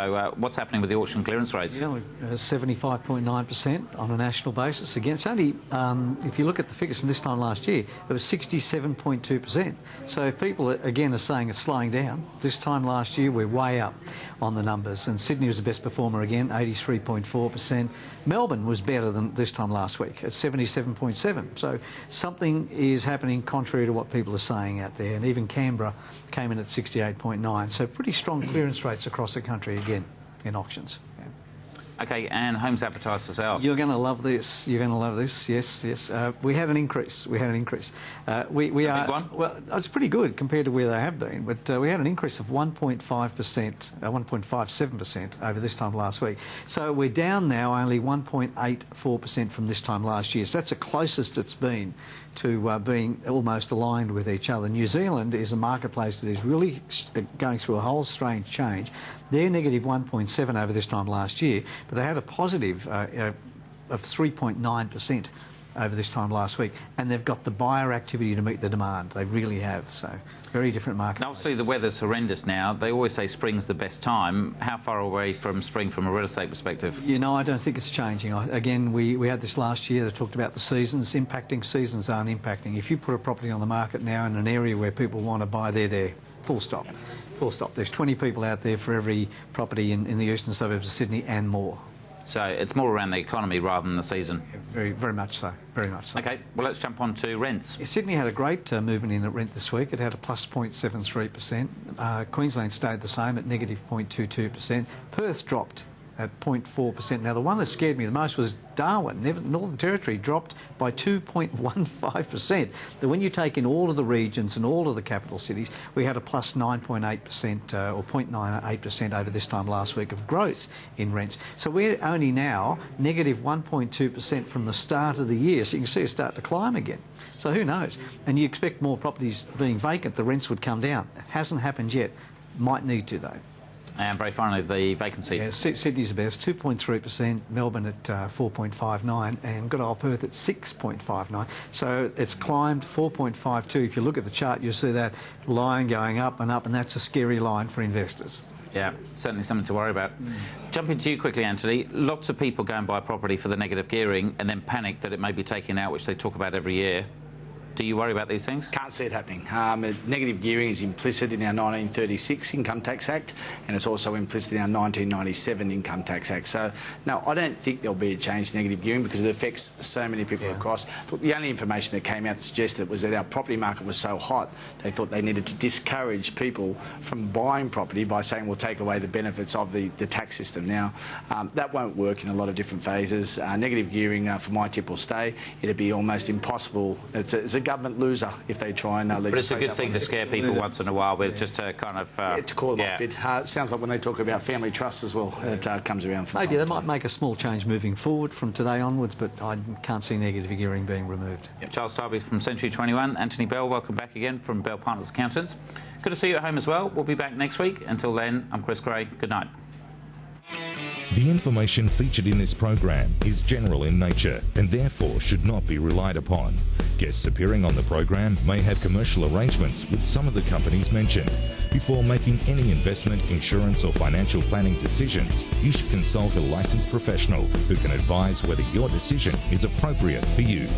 So what's happening with the auction clearance rates? Yeah, 75.9% on a national basis. Again, it's only, if you look at the figures from this time last year, it was 67.2%. So if people, again, are saying it's slowing down, this time last year we're way up on the numbers. And Sydney was the best performer again, 83.4%. Melbourne was better than this time last week at 77.7%. So something is happening contrary to what people are saying out there. And even Canberra came in at 68.9%. So pretty strong clearance rates across the country again in auctions. Okay, and homes advertised for sale. You're going to love this. You're going to love this. Yes, yes. We had an increase. We had an increase. Big one? Well, it's pretty good compared to where they have been, but we had an increase of 1.5%, 1.57% over this time last week. So we're down now only 1.84% from this time last year. So that's the closest it's been to being almost aligned with each other. New Zealand is a marketplace that is really going through a whole strange change. They're negative 1.7 over this time last year, but they had a positive of 3.9% over this time last week, and they've got the buyer activity to meet the demand. They really have. So very different market. Obviously, the weather's horrendous now. They always say spring's the best time. How far away from spring from a real estate perspective? You know, I don't think it's changing. Again, we had this last year that talked about the seasons. Impacting seasons aren't impacting. If you put a property on the market now in an area where people want to buy, they're there. Full stop. Full stop. There's 20 people out there for every property in the eastern suburbs of Sydney and more. So it's more around the economy rather than the season? Very, very much so. Very much so. OK, well, let's jump on to rents. Sydney had a great movement in at rent this week. It had a plus 0.73%. Queensland stayed the same at negative 0.22%. Perth dropped at 0.4%. Now, the one that scared me the most was Darwin. Northern Territory dropped by 2.15%. When you take in all of the regions and all of the capital cities, we had a plus 9.8% or 0.98% over this time last week of growth in rents. So we're only now negative 1.2% from the start of the year. So you can see it start to climb again. So who knows? And you expect more properties being vacant, the rents would come down. It hasn't happened yet. Might need to, though. And very finally, the vacancy. Yeah, Sydney's the best, 2.3%, Melbourne at 4.59%, and good old Perth at 6.59%. So it's climbed 4.52%. If you look at the chart, you'll see that line going up, and that's a scary line for investors. Yeah, certainly something to worry about. Jumping to you quickly, Anthony. Lots of people go and buy property for the negative gearing and then panic that it may be taken out, which they talk about every year. Do you worry about these things? Can't see it happening. Negative gearing is implicit in our 1936 Income Tax Act, and it's also implicit in our 1997 Income Tax Act. So, no, I don't think there'll be a change to negative gearing because it affects so many people across. The only information that came out that suggested was that our property market was so hot, they thought they needed to discourage people from buying property by saying we'll take away the benefits of the tax system. Now, that won't work in a lot of different phases. Negative gearing, for my tip, will stay. It'd be almost impossible. It's a government loser if they try and legislate. But it's a good thing to scare people once in a while with just to kind of... to call them off a bit. It sounds like when they talk about family trusts as well, it comes around from Maybe they might make a small change moving forward from today onwards, but I can't see negative gearing being removed. Charles Tarbey from Century 21. Anthony Bell, welcome back again from Bell Partners Accountants. Good to see you at home as well. We'll be back next week. Until then, I'm Chris Gray. Good night. The information featured in this program is general in nature and therefore should not be relied upon. Guests appearing on the program may have commercial arrangements with some of the companies mentioned. Before making any investment, insurance or financial planning decisions, you should consult a licensed professional who can advise whether your decision is appropriate for you.